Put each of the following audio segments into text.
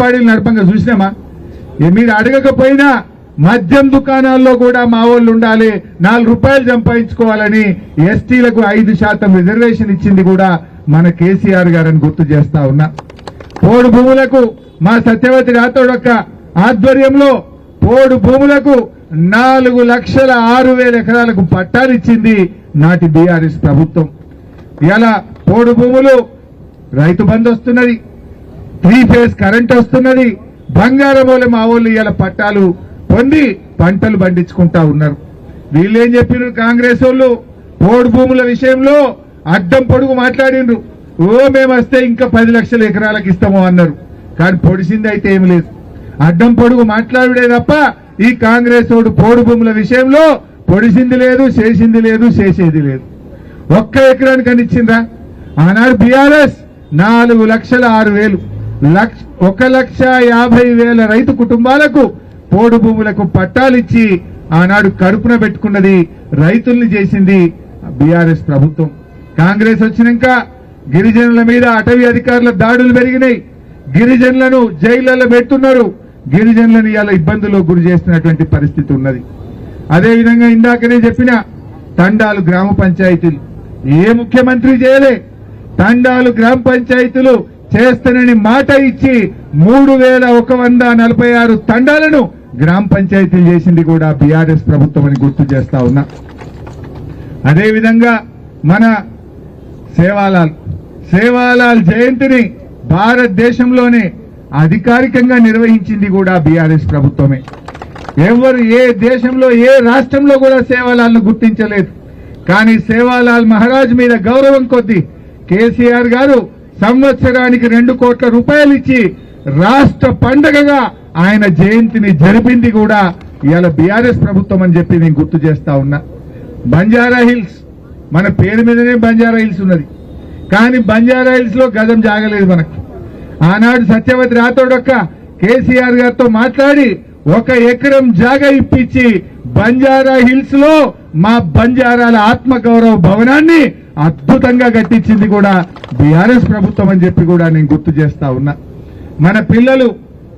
బాడీలు నడపంగా చూసినామా? మీరు అడగకపోయినా మద్యం దుకాణాల్లో కూడా మా వాళ్ళు ఉండాలి, 4 రూపాయలు సంపాదించుకోవాలని ఎస్టీలకు 5% రిజర్వేషన్ ఇచ్చింది కూడా మన కేసీఆర్ గారని గుర్తు చేస్తా ఉన్నా. పోడు భూములకు మా సత్యవతి రాథోడక్క ఆధ్వర్యంలో పోడు భూములకు 4,06,000 ఎకరాలకు పట్టాలిచ్చింది నాటి బీఆర్ఎస్ ప్రభుత్వం. ఇలా పోడు భూములు రైతు బంధు వస్తున్నది, 3 ఫేజ్ కరెంట్ వస్తున్నది, బంగారం వల్ల మా వాళ్ళు ఇలా పట్టాలు పొంది పంటలు పండించుకుంటా ఉన్నారు. వీళ్ళేం చెప్పినారు? కాంగ్రెస్ వాళ్ళు పోడు భూముల విషయంలో అడ్డం పొడుగు మాట్లాడిండ్రు. మేము వస్తే ఇంకా 10 లక్షల ఎకరాలకు ఇస్తాము అన్నారు. కానీ పొడిసింది అయితే ఏమి లేదు. అడ్డం పొడుగు మాట్లాడే తప్ప ఈ కాంగ్రెస్ వాడు పోడు భూముల విషయంలో పొడిసింది లేదు, చేసింది లేదు, చేసేది లేదు. 1 ఎకరానికి అని ఇచ్చిందా? ఆనాడు బీఆర్ఎస్ 4,06,000 1,50,000 రైతు కుటుంబాలకు పోడు భూములకు పట్టాలిచ్చి ఆనాడు కడుపున పెట్టుకున్నది, రైతుల్ని చేసింది బీఆర్ఎస్ ప్రభుత్వం. కాంగ్రెస్ వచ్చినాక గిరిజనుల మీద అటవీ అధికారుల దాడులు పెరిగినాయి, గిరిజనులను జైళ్లలో పెడుతున్నారు, గిరిజనులను ఇలా ఇబ్బందులకు గురి చేస్తున్నటువంటి పరిస్థితి ఉన్నది. అదేవిధంగా ఇందాకనే చెప్పిన తండాలు గ్రామ పంచాయతీలు ఏ ముఖ్యమంత్రి చేయలే. తండాలు గ్రామ పంచాయతీలు చేస్తానని మాట ఇచ్చి 3,146 తండాలను గ్రామ పంచాయతీలు చేసింది కూడా బీఆర్ఎస్ ప్రభుత్వం అని గుర్తు చేస్తా ఉన్నా. అదేవిధంగా మన సేవాలాల్ జయంతిని భారతదేశంలోనే అధికారికంగా నిర్వహించింది కూడా బీఆర్ఎస్ ప్రభుత్వమే. ఎవరు ఏ దేశంలో ఏ రాష్ట్రంలో కూడా సేవాలాల్ను గుర్తించలేదు. కానీ సేవాలాల్ మహారాజ్ మీద గౌరవం కొద్దీ కేసీఆర్ గారు సంవత్సరానికి 2 కోట్ల రూపాయలు ఇచ్చి రాష్ట్ర పండగగా ఆయన జయంతిని జరిపింది కూడా ఇవాళ బీఆర్ఎస్ ప్రభుత్వం అని చెప్పి నేను గుర్తు చేస్తా ఉన్నా. బంజారా హిల్స్ మన పేరు మీదనే బంజారా హిల్స్ ఉన్నది, కానీ బంజారా హిల్స్ లో గజం జాగలేదు మనకు. ఆనాడు సత్యవతి రాథోడక్క కేసీఆర్ గారితో మాట్లాడి 1 ఎకరం జాగా ఇప్పించి బంజారా హిల్స్ లో మా బంజారాల ఆత్మగౌరవ భవనాన్ని అద్భుతంగా కట్టించింది కూడా బీఆర్ఎస్ ప్రభుత్వం అని చెప్పి కూడా నేను గుర్తు చేస్తా ఉన్నా. మన పిల్లలు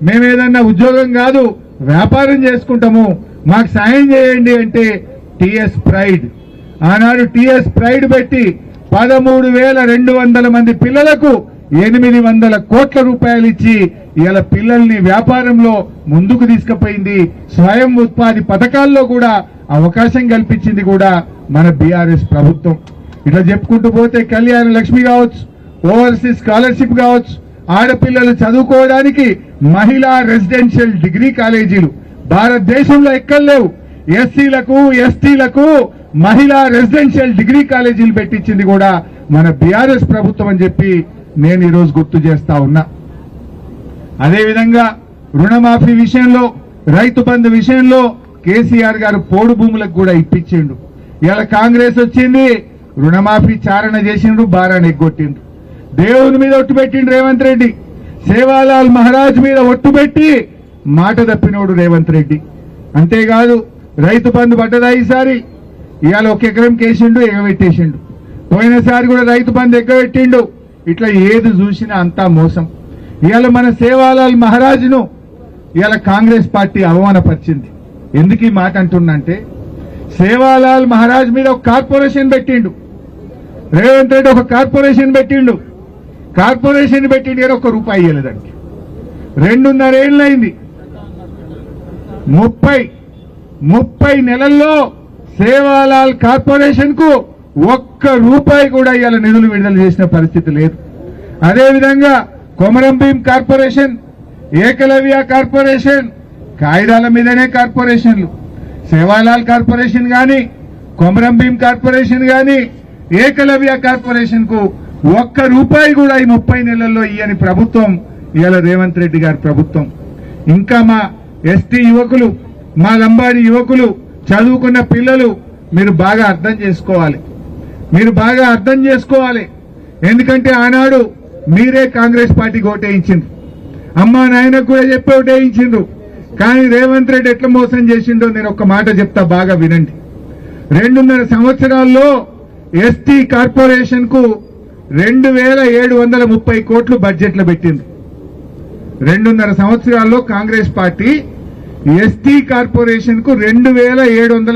మేమేదన్నా ఉద్యోగం కాదు వ్యాపారం చేసుకుంటాము, మాకు సాయం చేయండి అంటే టీఎస్ ప్రైడ్, ఆనాడు టీఎస్ ప్రైడ్ పెట్టి 13,200 మంది పిల్లలకు 800 కోట్ల రూపాయలు ఇచ్చి ఇలా పిల్లల్ని వ్యాపారంలో ముందుకు తీసుకుపోయింది. స్వయం ఉత్పాది పథకాల్లో కూడా అవకాశం కల్పించింది కూడా మన బీఆర్ఎస్ ప్రభుత్వం. ఇట్లా చెప్పుకుంటూ పోతే కళ్యాణ లక్ష్మి కావచ్చు, ఓవర్సీస్ స్కాలర్షిప్ కావచ్చు, ఆడపిల్లలు చదువుకోవడానికి మహిళా రెసిడెన్షియల్ డిగ్రీ కాలేజీలు భారతదేశంలో ఎక్కడ లేవు. ఎస్సీలకు ఎస్టీలకు మహిళా రెసిడెన్షియల్ డిగ్రీ కాలేజీలు పెట్టించింది కూడా మన బీఆర్ఎస్ ప్రభుత్వం అని చెప్పి నేను ఈరోజు గుర్తు చేస్తా ఉన్నా. అదేవిధంగా రుణమాఫీ విషయంలో, రైతు బంధు విషయంలో కేసీఆర్ గారు పోడు భూములకు కూడా ఇప్పించిండు. ఇలా కాంగ్రెస్ వచ్చింది, రుణమాఫీ చారణ చేసిండ్రు, బారాన్ని ఎగ్గొట్టిండ్రు. దేవుని మీద ఒట్టు పెట్టిండు రేవంత్ రెడ్డి, సేవాలాల్ మహారాజ్ మీద ఒట్టు పెట్టి మాట తప్పినోడు రేవంత్ రెడ్డి. అంతేకాదు రైతు బంధు పడ్డదా ఈసారి? ఇవాళ 1 ఎకరం కేసిండు, ఎగబెట్టేసిండు. పోయినసారి కూడా రైతు బంధు ఎగ్గబెట్టిండు. ఇట్లా ఏది చూసినా అంతా మోసం. ఇవాళ మన సేవాలాల్ మహారాజ్ను ఇవాళ కాంగ్రెస్ పార్టీ అవమానపరిచింది. ఎందుకు ఈ మాట అంటున్నంటే, సేవాలాల్ మహారాజ్ మీద ఒక కార్పొరేషన్ పెట్టిండు రేవంత్ రెడ్డి, ఒక కార్పొరేషన్ పెట్టిండు. కార్పొరేషన్ పెట్టిండు కానీ 1 రూపాయి ఇవ్వలేదండి. 2.5 ఏళ్ళైంది. 30 నెలల్లో సేవాలాల్ కార్పొరేషన్ కు 1 రూపాయి కూడా ఇవాళ నిధులు విడుదల చేసిన పరిస్థితి లేదు. అదేవిధంగా కొమరం భీం కార్పొరేషన్, ఏకలవ్య కార్పొరేషన్ కాయిదాల మీదనే కార్పొరేషన్లు. సేవాలాల్ కార్పొరేషన్ గాని, కొమరం భీం కార్పొరేషన్ గాని, ఏకలవ్య కార్పొరేషన్ కు 1 రూపాయి కూడా ఈ 30 నెలల్లో ఇయ్యని ప్రభుత్వం ఇవాళ రేవంత్ రెడ్డి గారి ప్రభుత్వం. ఇంకా మా ఎస్టీ యువకులు, మా లంబాడి యువకులు, చదువుకున్న పిల్లలు మీరు బాగా అర్థం చేసుకోవాలి. ఎందుకంటే ఆనాడు మీరే కాంగ్రెస్ పార్టీకి ఓటేయించిండ్రు, అమ్మా నాయనకు కూడా చెప్పి ఓటేయించిండ్రు. కానీ రేవంత్ రెడ్డి ఎట్లా మోసం చేసిండో నేను ఒక మాట చెప్తా, బాగా వినండి. 2.5 సంవత్సరాల్లో ఎస్టీ కార్పొరేషన్ కు 2,730 కోట్లు బడ్జెట్లో పెట్టిండ్రు. 2.5 సంవత్సరాల్లో కాంగ్రెస్ పార్టీ ఎస్టీ కార్పొరేషన్ కు 2,700